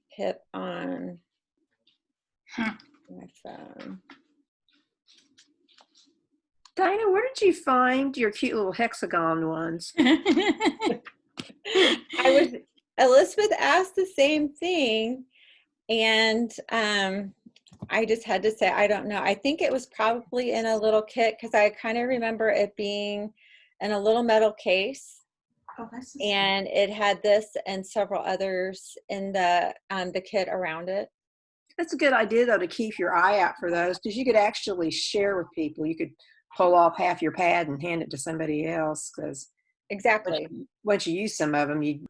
hit on Huh. my phone. Dinah, where did you find your cute little hexagon ones? Elizabeth asked the same thing, and I just had to say, I don't know. I think it was probably in a little kit, because I kind of remember it being in a little metal case. Oh, that's And it had this and several others in the kit around it. That's a good idea, though, to keep your eye out for those, because you could actually share with people. You could pull off half your pad and hand it to somebody else, because Exactly. once you use some of them, you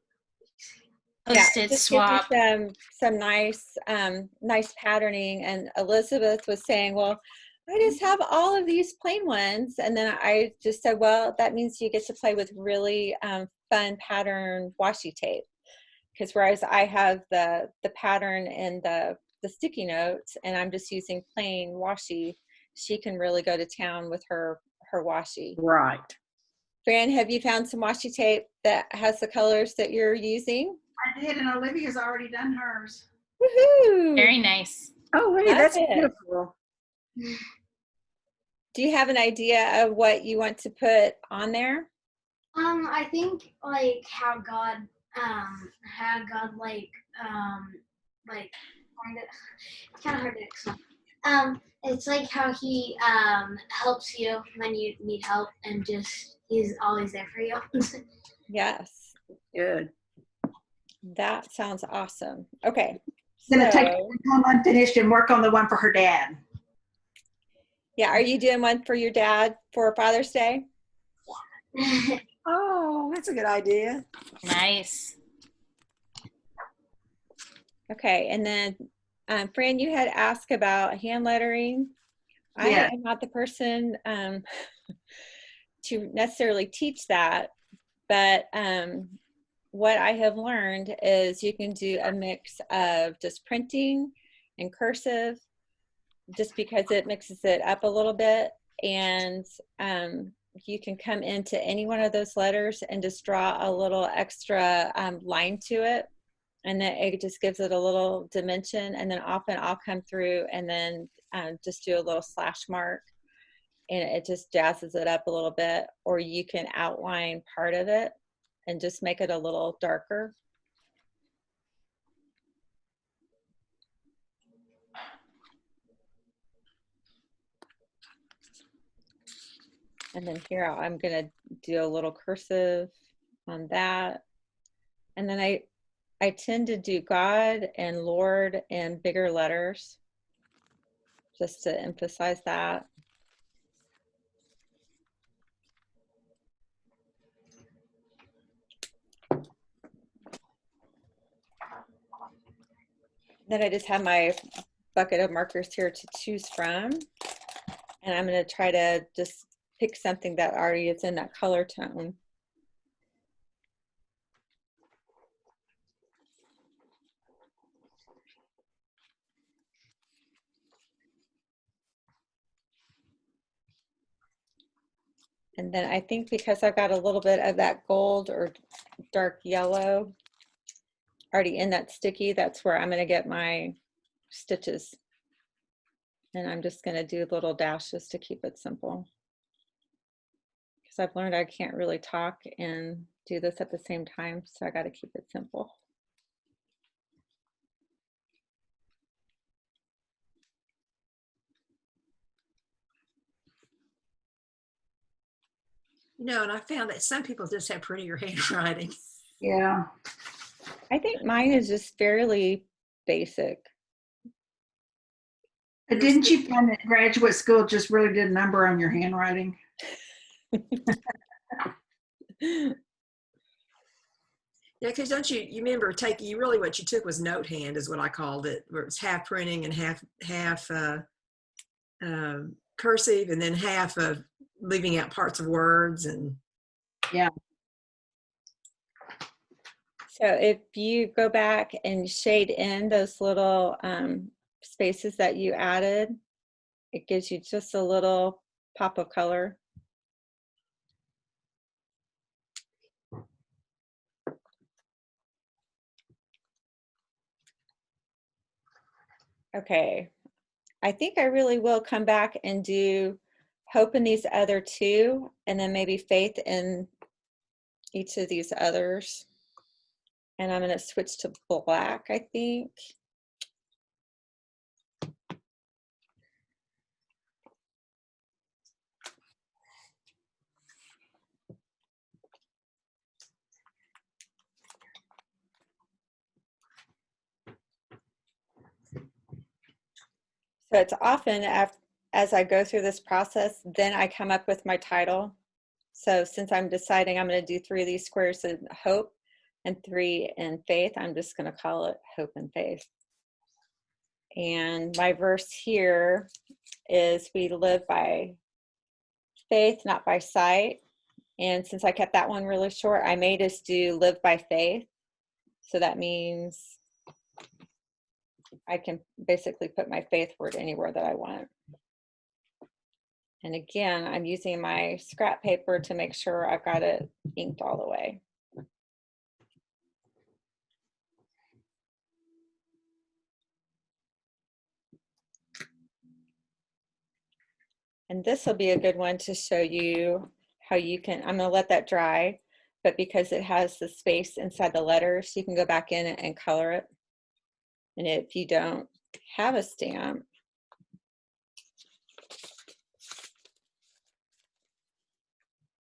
Post-it just swap. gives you some nice patterning. And Elizabeth was saying, well, I just have all of these plain ones. And then I just said, well, that means you get to play with really fun pattern washi tape. Because whereas I have the pattern and the sticky notes, and I'm just using plain washi, she can really go to town with her washi. right. Fran, have you found some washi tape that has the colors that you're using? I did, and Olivia's already done hers. Woohoo! Very nice. Oh, hey, Love that's it. beautiful. Do you have an idea of what you want to put on there? I think like how God like kind of, it's kind of hard to explain. It's like how he helps you when you need help, and just he's always there for you. Yes. Good. That sounds awesome. Okay. I'm gonna take So, one unfinished and work on the one for her dad. yeah, are you doing one for your dad for Father's Day? Oh, that's a good idea. Nice. Okay, and then Fran, you had asked about hand lettering. I Yeah. am not the person to necessarily teach that, but what I have learned is you can do a mix of just printing and cursive, just because it mixes it up a little bit. And you can come into any one of those letters and just draw a little extra line to it. And then it just gives it a little dimension. And then often I'll come through and then just do a little slash mark, and it just jazzes it up a little bit. Or you can outline part of it and just make it a little darker. And then here I'm gonna do a little cursive on that. And then I tend to do God and Lord in bigger letters, just to emphasize that. Then I just have my bucket of markers here to choose from. And I'm going to try to just pick something that already is in that color tone. And then I think because I've got a little bit of that gold or dark yellow already in that sticky, that's where I'm going to get my stitches. And I'm just going to do little dashes to keep it simple. Because I've learned I can't really talk and do this at the same time, so I got to keep it simple. You know, and I found that some people just have prettier handwriting. Yeah. I think mine is just fairly basic. But didn't you find that graduate school just really did a number on your handwriting? Yeah, because don't you remember you really what you took was note hand is what I called it, where it's half printing and half cursive, and then half of leaving out parts of words. And yeah. So if you go back and shade in those little spaces that you added, it gives you just a little pop of color. Okay, I think I really will come back and do hope in these other two, and then maybe faith in each of these others. And I'm going to switch to black, I think. So it's often as I go through this process, then I come up with my title. So since I'm deciding I'm going to do 3 of these squares in hope and 3 in faith, I'm just going to call it hope and faith. And my verse here is we live by faith, not by sight. And since I kept that one really short, I may just do live by faith. So that means I can basically put my faith word anywhere that I want. And again, I'm using my scrap paper to make sure I've got it inked all the way. And this will be a good one to show you how you can, I'm gonna let that dry, but because it has the space inside the letters, you can go back in and color it. And if you don't have a stamp,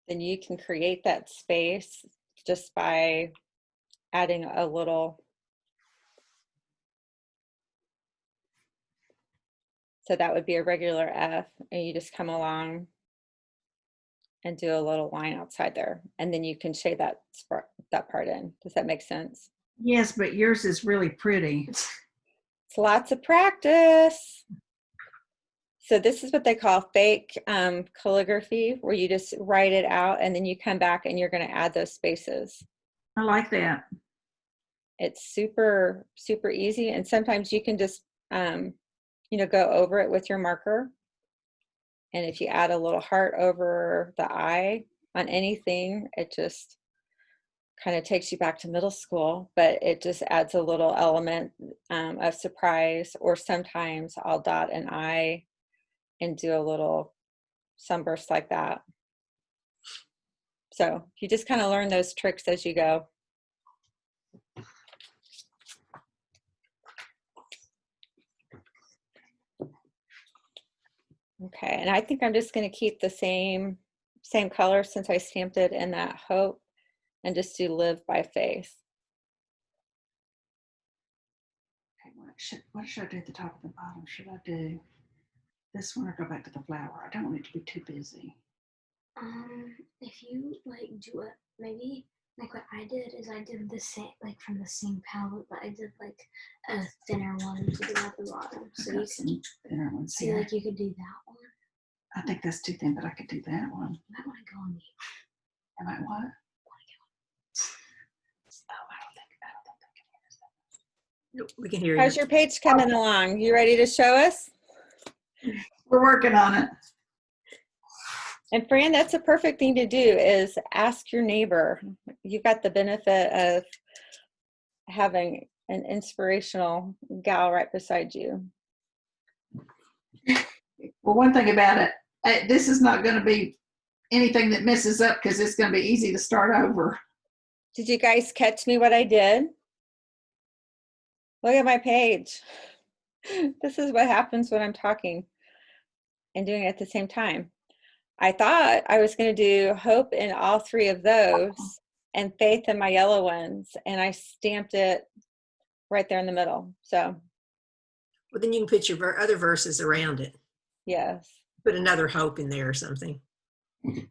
then you can create that space just by adding a little. So that would be a regular F, and you just come along and do a little line outside there, and then you can shade that part in. Does that make sense? Yes, but yours is really pretty. It's lots of practice. So this is what they call fake calligraphy, where you just write it out and then you come back and you're going to add those spaces. I like that. It's super, super easy. And sometimes you can just, go over it with your marker. And if you add a little heart over the eye on anything, it just kind of takes you back to middle school, but it just adds a little element of surprise. Or sometimes I'll dot an I and do a little sunburst like that. So you just kind of learn those tricks as you go. Okay, and I think I'm just going to keep the same color since I stamped it in that hope, and just do live by faith. Okay, what should I do at the top and the bottom? Should I do this one or go back to the flower? I don't want it to be too busy. If you like do it, maybe like what I did is I did the same, like from the same palette, but I did like a thinner one to do at the bottom. So you can Thinner ones see, here. like you could do that one. I think that's too thin, but I could do that one. You might want to go on the. Am I what? We can hear you. How's your page coming along? You ready to show us? We're working on it. And Fran, that's a perfect thing to do, is ask your neighbor. You've got the benefit of having an inspirational gal right beside you. Well, one thing about it, this is not going to be anything that messes up because it's going to be easy to start over. Did you guys catch me what I did? Look at my page. This is what happens when I'm talking and doing it at the same time. I thought I was going to do hope in all 3 of those and faith in my yellow ones, and I stamped it right there in the middle. So, Well, then you can put your other verses around it. yes. Put another hope in there or something. You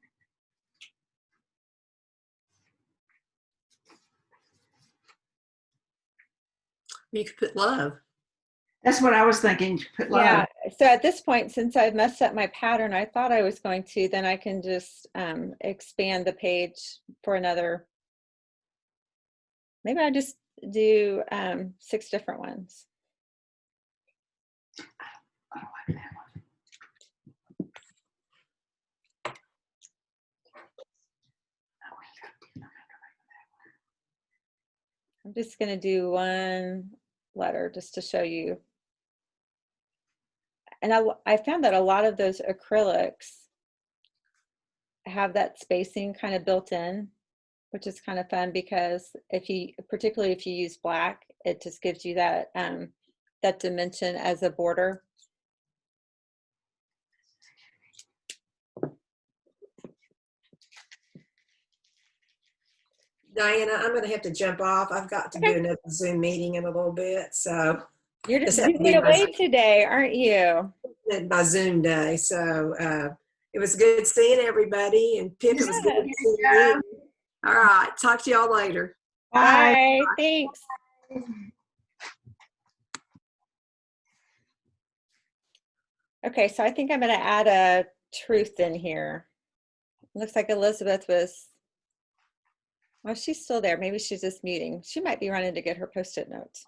could put love. That's what I was thinking. Put love. Yeah. So at this point, since I've messed up my pattern, I thought I was going to, then I can just expand the page for another. Maybe I just do 6 different ones. I don't like that one. I'm just going to do 1 letter just to show you And I found that a lot of those acrylics have that spacing kind of built in, which is kind of fun because particularly if you use black, it just gives you that that dimension as a border. Diana, I'm going to have to jump off. I've got to do another Zoom meeting in a little bit. So You're this just has to busy be away today, aren't you? my Zoom day. So it was good seeing everybody. And Pip, it was good Yes. seeing you. All right. Talk to y'all later. Bye. Thanks. Okay, so I think I'm going to add a truth in here. Looks like Elizabeth was, well, she's still there. Maybe she's just muting. She might be running to get her Post-it notes.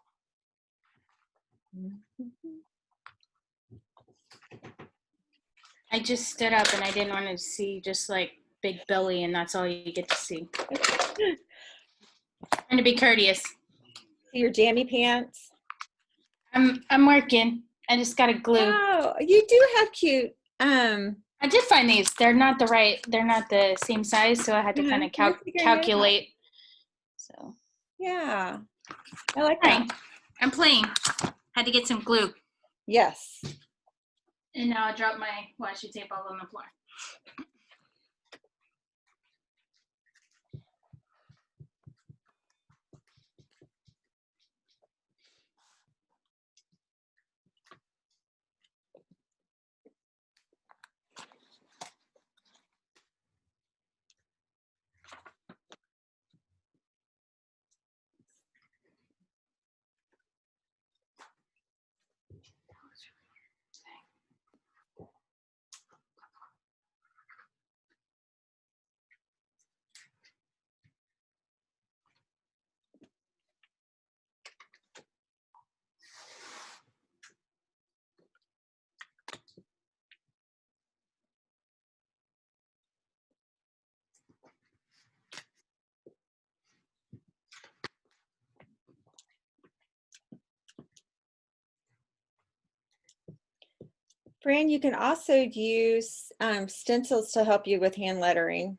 I just stood up and I didn't want to see just like big belly, and that's all you get to see. Trying to be courteous. See your jammy pants? I'm working. I just got to glue. Oh, you do have cute. I did find these. They're not the same size, so I had to kind of calculate. So yeah, I like that. I'm playing. Had to get some glue. Yes. And now I dropped my washi tape all on the floor. Fran, you can also use stencils to help you with hand lettering.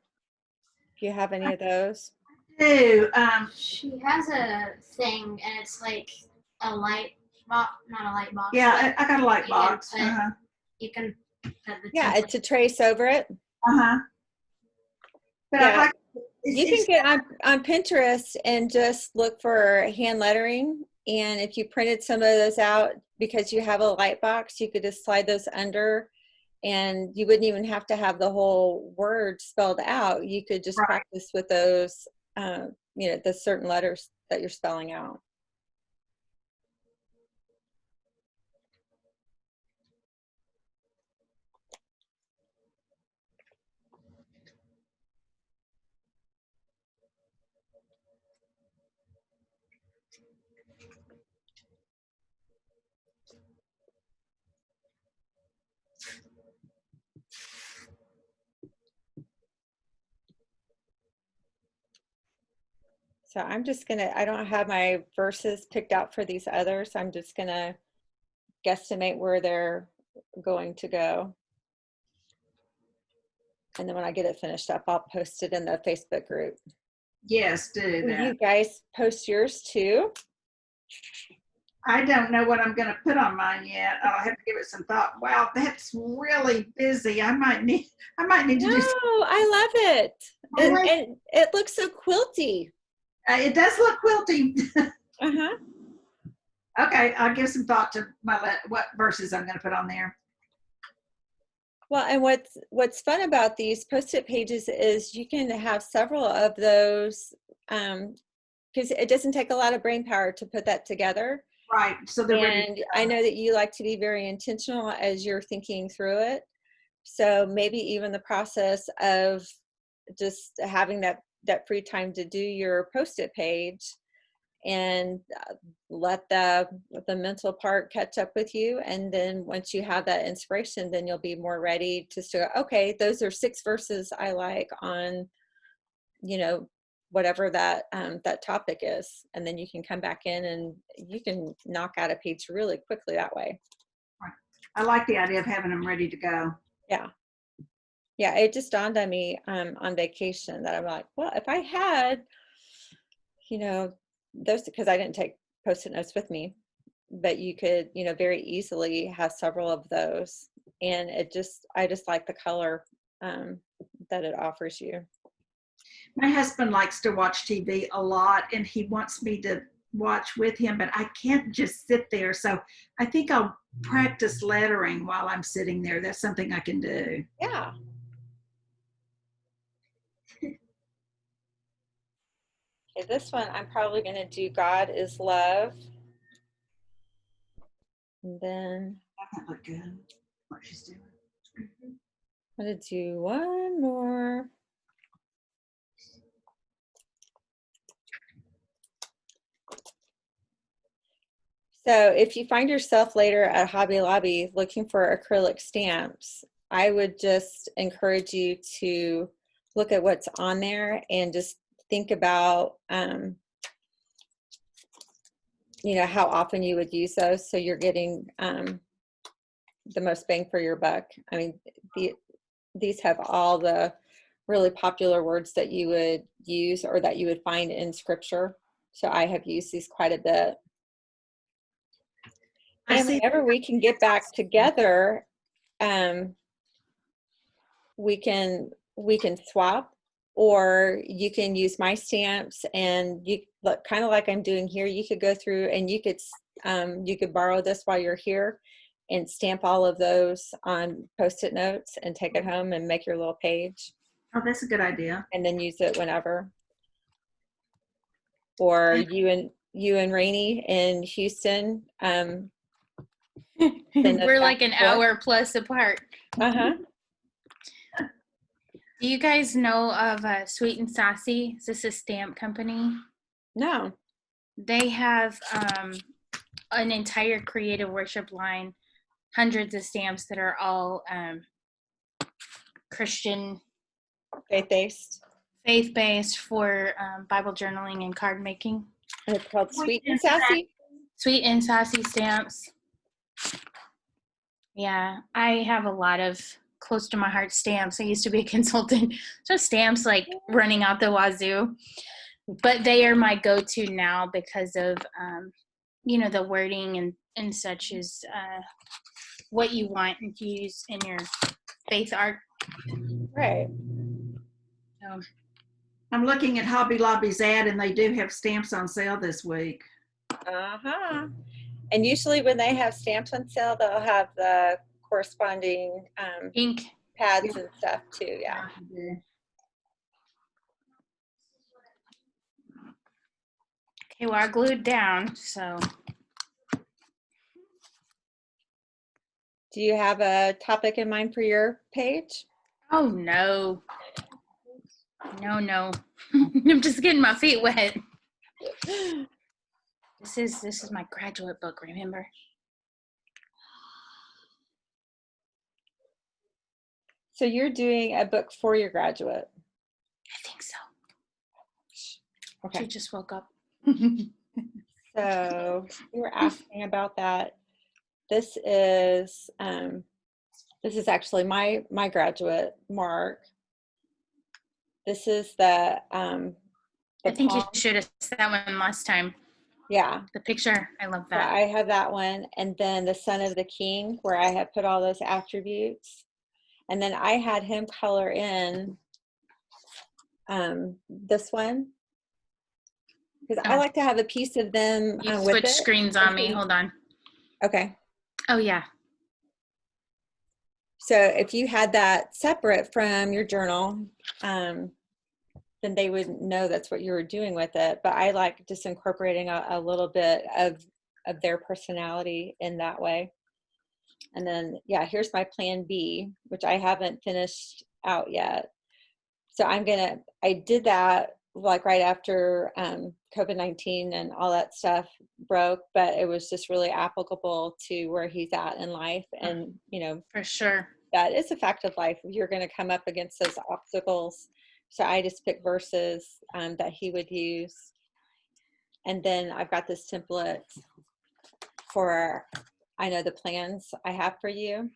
If you have any of those. Do She has a thing, and it's like a light box, not a light box. yeah, I got a light you can box. put- Uh-huh. You can put the Yeah, template. to trace over it. Uh-huh. But Yeah. I like You can get on Pinterest and just look for hand lettering. And if you printed some of those out because you have a light box, you could just slide those under, and you wouldn't even have to have the whole word spelled out. You could just practice with those, the certain letters that you're spelling out. So I'm just gonna, I don't have my verses picked out for these others. I'm just gonna guesstimate where they're going to go. And then when I get it finished up, I'll post it in the Facebook group. yes, do Will that. you guys post yours too? I don't know what I'm going to put on mine yet. I'll have to give it some thought. Wow, that's really busy. I might need to No, do. I love it. Really? And it looks so quilty. It does look quilty. Uh-huh. Okay, I'll give some thought to what verses I'm going to put on there. Well, and what's fun about these Post-it pages is you can have several of those because it doesn't take a lot of brain power to put that together. Right. So they're ready. And I know that you like to be very intentional as you're thinking through it. So maybe even the process of just having that free time to do your Post-it page and let the mental part catch up with you. And then once you have that inspiration, then you'll be more ready to say, okay, those are 6 verses I like on, whatever that that topic is. And then you can come back in and you can knock out a page really quickly that way. I like the idea of having them ready to go. Yeah. Yeah, it just dawned on me on vacation that I'm like, well, if I had, those, because I didn't take Post-it notes with me, but you could, very easily have several of those. And I just like the color that it offers you. My husband likes to watch TV a lot and he wants me to watch with him, but I can't just sit there. So I think I'll practice lettering while I'm sitting there. That's something I can do. Yeah. Okay, this one I'm probably going to do God is Love. And then That look good, what she's doing. I'm going to do one more. So if you find yourself later at Hobby Lobby looking for acrylic stamps, I would just encourage you to look at what's on there and just think about, how often you would use those so you're getting the most bang for your buck. I mean, these have all the really popular words that you would use or that you would find in scripture. So I have used these quite a bit. And whenever we can get back together, we can swap, or you can use my stamps, and you look kind of like I'm doing here. You could go through and you could borrow this while you're here and stamp all of those on Post-it notes and take it home and make your little page. Oh, that's a good idea. And then use it whenever. Or you and Rainey in Houston. We're like an hour plus apart. Uh-huh. Do you guys know of Sweet and Sassy? Is this a stamp company? No. They have an entire creative worship line, hundreds of stamps that are all Christian, faith-based for Bible journaling and card making. And it's called Sweet and Sassy? Sweet and Sassy stamps. Yeah, I have a lot of close to my heart stamps. I used to be a consultant, so stamps like running out the wazoo. But they are my go-to now because of, the wording and such is what you want to use in your faith art. Right. So, I'm looking at Hobby Lobby's ad and they do have stamps on sale this week. Uh-huh. And usually when they have stamps on sale, they'll have the corresponding ink pads and stuff too. Yeah. Okay, well, I glued down, so. Do you have a topic in mind for your page? Oh, no. No. I'm just getting my feet wet. This is my graduate book, remember? So you're doing a book for your graduate? I think so. Okay. She just woke up. So you were asking about that. This is actually my graduate, Mark. This is the I think you showed us that one last time. Yeah. The picture, I love that. So I have that one, and then the Son of the King, where I have put all those attributes, and then I had him color in this one because I like to have a piece of them. You with switched screens on me. Hold on. Okay. Oh yeah. So if you had that separate from your journal, then they would know that's what you were doing with it. But I like just incorporating a little bit of their personality in that way. And then, yeah, here's my plan B, which I haven't finished out yet. So I did that like right after COVID-19 and all that stuff broke, but it was just really applicable to where he's at in life. And, for sure, that is a fact of life. You're going to come up against those obstacles. So I just picked verses that he would use. And then I've got this template for I know the plans I have for you.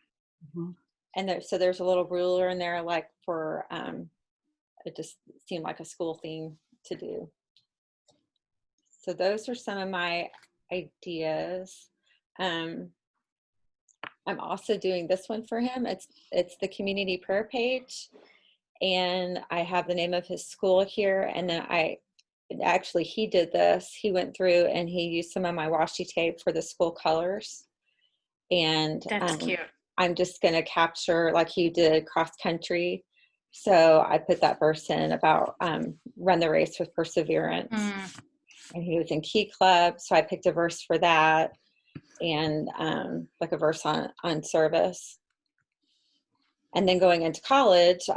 Mhm. And so there's a little ruler in there, like for, it just seemed like a school thing to do. So those are some of my ideas. I'm also doing this one for him. It's the community prayer page, and I have the name of his school here. And then actually he did this. He went through and he used some of my washi tape for the school colors. And That's cute. I'm just going to capture, like he did cross country. So I put that verse in about run the race with perseverance. And he was in Key Club, so I picked a verse for that, and like a verse on service. And then going into college,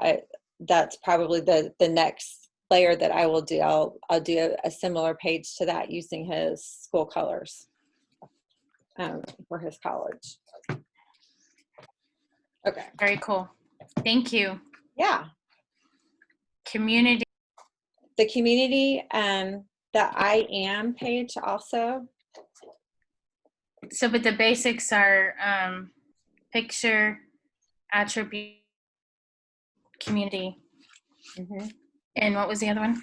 that's probably the next layer that I will do. I'll do a similar page to that using his school colors for his college. Okay. Very cool. Thank you. Yeah. Community. The community, the I am page also. So, but the basics are picture, attribute, community. Mm-hmm. And what was the other one?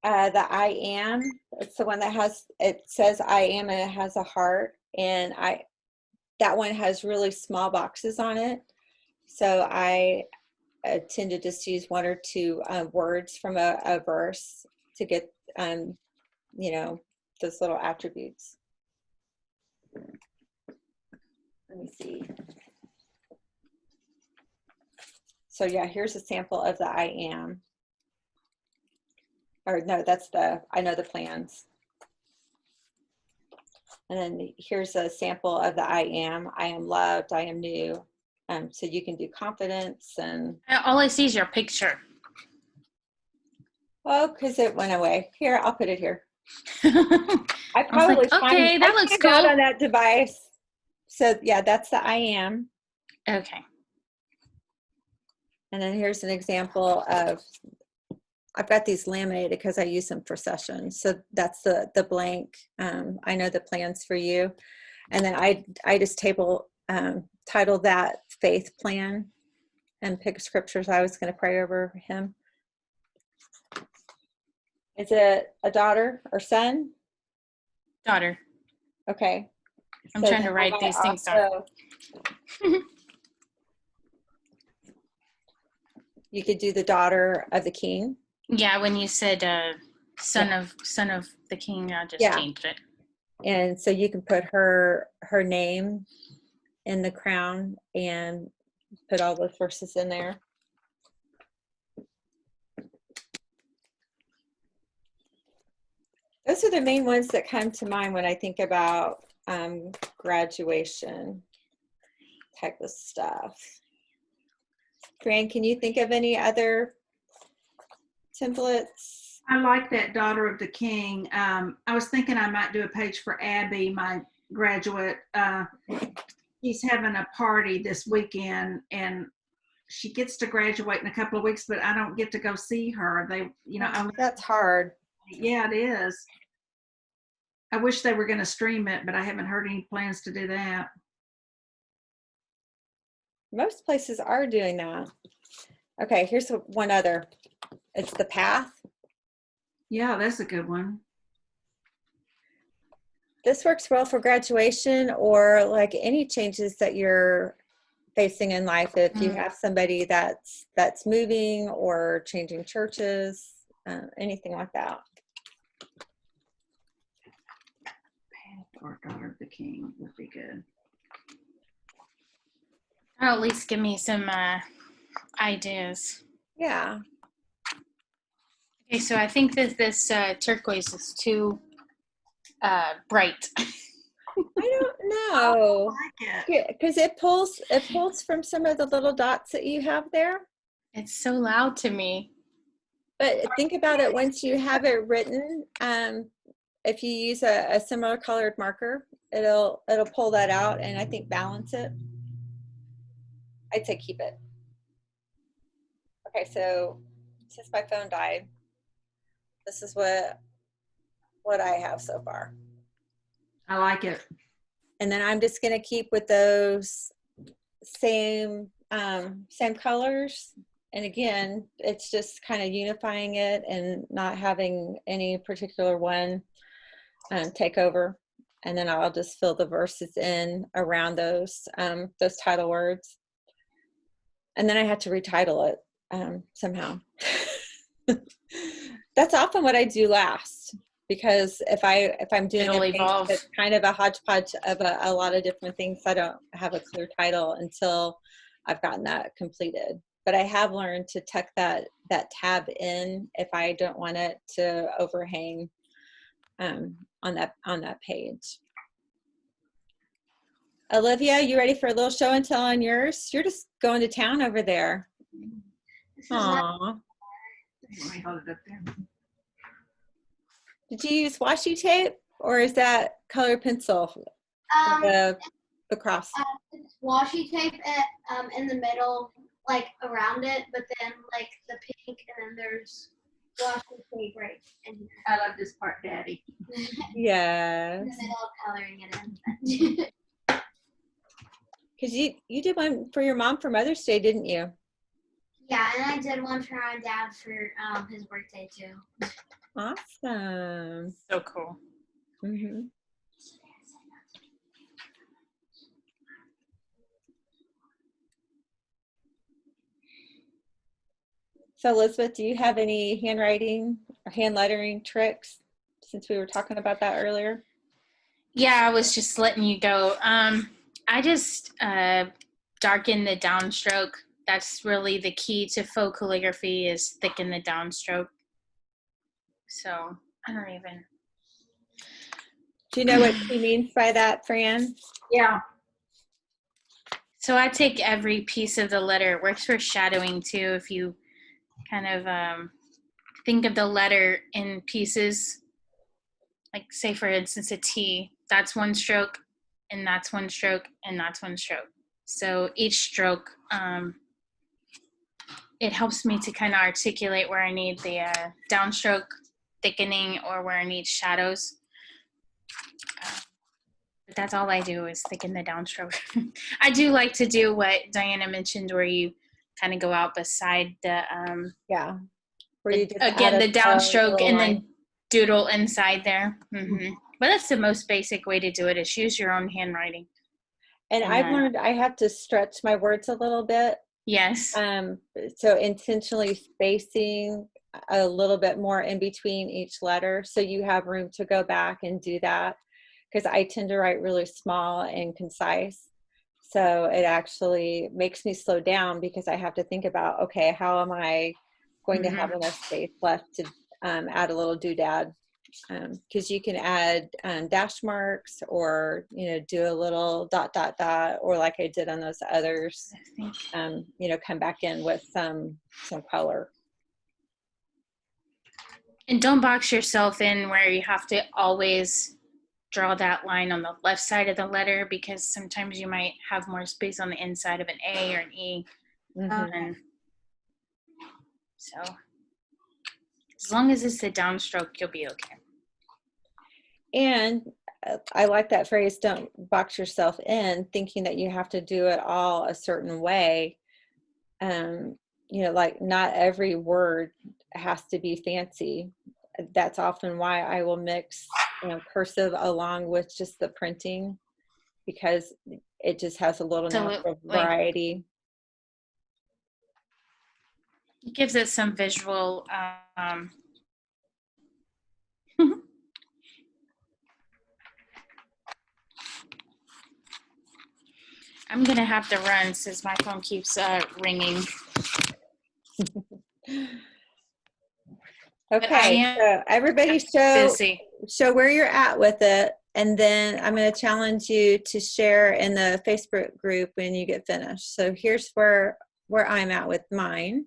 The I am, it's the one that it says I am, and it has a heart, and that one has really small boxes on it. So I tend to just use one or two words from a verse to get, those little attributes. Let me see. So yeah, here's a sample of the I am. Or no, that's I know the plans. And then here's a sample of the I am loved, I am new. So you can do confidence and. All I see is your picture. Oh, because it went away. Here, I'll put it here. I I was probably like, okay, that looks cool cool. on that device. So yeah, that's the I am. Okay. And then here's an example of, I've got these laminated because I use them for sessions. So that's the blank. I know the plans for you. And then I just titled that faith plan and pick scriptures I was going to pray over him. Is it a daughter or son? Daughter. Okay. I'm trying to write these things down. You could do the daughter of the king. Yeah, when you said son of the king, I just changed it. And so you can put her name in the crown and put all those verses in there. Those are the main ones that come to mind when I think about graduation type of stuff. Fran, can you think of any other templates? I like that daughter of the king. I was thinking I might do a page for Abby, my graduate. She's having a party this weekend, and she gets to graduate in a couple of weeks, but I don't get to go see her. That's hard. Yeah, it is. I wish they were going to stream it, but I haven't heard any plans to do that. Most places are doing that. Okay, here's one other. It's the path. Yeah, that's a good one. This works well for graduation or like any changes that you're facing in life. If you have somebody that's moving or changing churches, anything like that. Path or daughter of the king would be good. Or at least give me some ideas. Yeah. Okay, so I think that this turquoise is too bright. I don't know. I like it. Because it pulls from some of the little dots that you have there. It's so loud to me. But think about it, once you have it written, if you use a similar colored marker, it'll pull that out and I think balance it. I'd say keep it. Okay, so since my phone died, this is what I have so far. I like it. And then I'm just going to keep with those same colors. And again, it's just kind of unifying it and not having any particular one take over. And then I'll just fill the verses in around those title words. And then I had to retitle it somehow. That's often what I do last, because if I'm doing It'll a page evolve. that's kind of a hodgepodge of a lot of different things, I don't have a clear title until I've gotten that completed. But I have learned to tuck that tab in if I don't want it to overhang on that page. Olivia, you ready for a little show and tell on yours? You're just going to town over there. This is not, Aww. Let me hold it up there. Did you use washi tape or is that colored pencil for the cross? it's washi tape in the middle, like around it, but then like the pink, and then there's washi tape right in here. I love this part, Daddy. Yes. In the middle of coloring it in. Because you did one for your mom for Mother's Day, didn't you? Yeah, and I did one for my dad for his birthday too. Awesome. So cool. Mm-hmm. So Elizabeth, do you have any handwriting or hand lettering tricks, since we were talking about that earlier? Yeah, I was just letting you go. I just darken the downstroke. That's really the key to faux calligraphy, is thicken the downstroke. So I don't even. Do you know what she means by that, Fran? Yeah. So I take every piece of the letter. It works for shadowing too. If you kind of think of the letter in pieces, like say for instance a T, that's one stroke, and that's one stroke, and that's one stroke. So each stroke, it helps me to kind of articulate where I need the downstroke thickening or where I need shadows. But that's all I do is thicken the downstroke. I do like to do what Diana mentioned, where you kind of go out beside the Yeah. Where you just again the downstroke and line. then doodle inside there. Mm-hmm. But that's the most basic way to do it, is use your own handwriting. And I've learned I have to stretch my words a little bit. Yes. So intentionally spacing a little bit more in between each letter, so you have room to go back and do that, because I tend to write really small and concise. So it actually makes me slow down, because I have to think about, okay, how am I going to have enough space left to add a little doodad? Because you can add dash marks, or do a little ... or like I did on those others, come back in with some color. And don't box yourself in where you have to always draw that line on the left side of the letter, because sometimes you might have more space on the inside of an A or an E. Mm-hmm. So as long as it's the downstroke, you'll be okay. And I like that phrase, don't box yourself in, thinking that you have to do it all a certain way. Like not every word has to be fancy. That's often why I will mix cursive along with just the printing, because it just has a little natural variety. It gives it some visual I'm gonna have to run since my phone keeps ringing. Okay, so everybody show where you're at with it, and then I'm going to challenge you to share in the Facebook group when you get finished. So here's where I'm at with mine.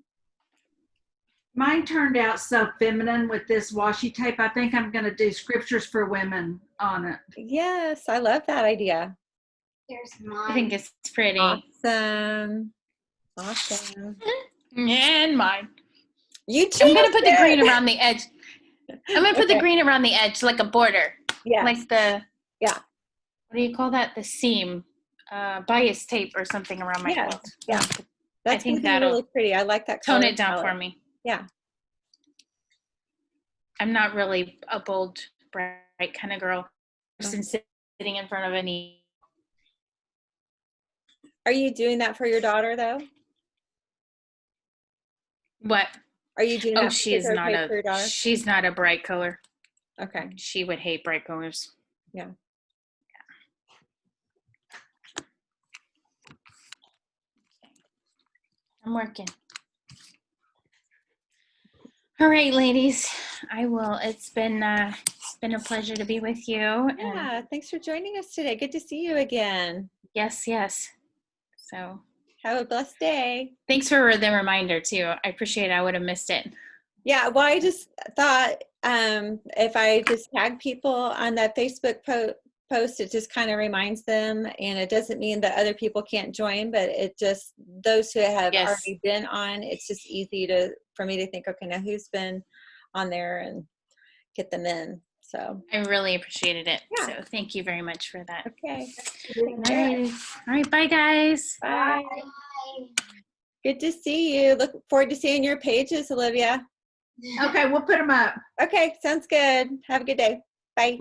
Mine turned out so feminine with this washi tape. I think I'm going to do scriptures for women on it. Yes, I love that idea. Here's mine. I think it's pretty. Awesome. And mine. You too. I'm gonna put the green around the edge. I'm gonna put the green around the edge, like a border. Yeah. Like the. Yeah. what do you call that? The seam, bias tape or something around my Yeah, quilt. yeah. That's think gonna be that'll really pretty. I like that tone color it down palette. for me. Yeah. I'm not really a bold, bright kind of girl. Person sitting in front of any. Are you doing that for your daughter though? What? Are you doing Oh, that with her tape for your daughter? she's not a bright color. Okay. She would hate bright colors. Yeah. I'm working. All right, ladies. I will. It's been a pleasure to be with you. And Yeah. Thanks for joining us today. Good to see you again. yes. So Have a blessed day. thanks for the reminder too. I appreciate it. I would have missed it. Yeah. Well, I just thought if I just tag people on that Facebook post, it just kind of reminds them, and it doesn't mean that other people can't join, but it just, those who have Yes. already been on, it's just easy for me to think, okay, now who's been on there and get them in. So I really appreciated it. Yeah. So thank you very much for that. okay. All right. Bye, guys. Bye. Good to see you. Look forward to seeing your pages, Olivia. Okay, we'll put them up. Okay, sounds good. Have a good day. Bye.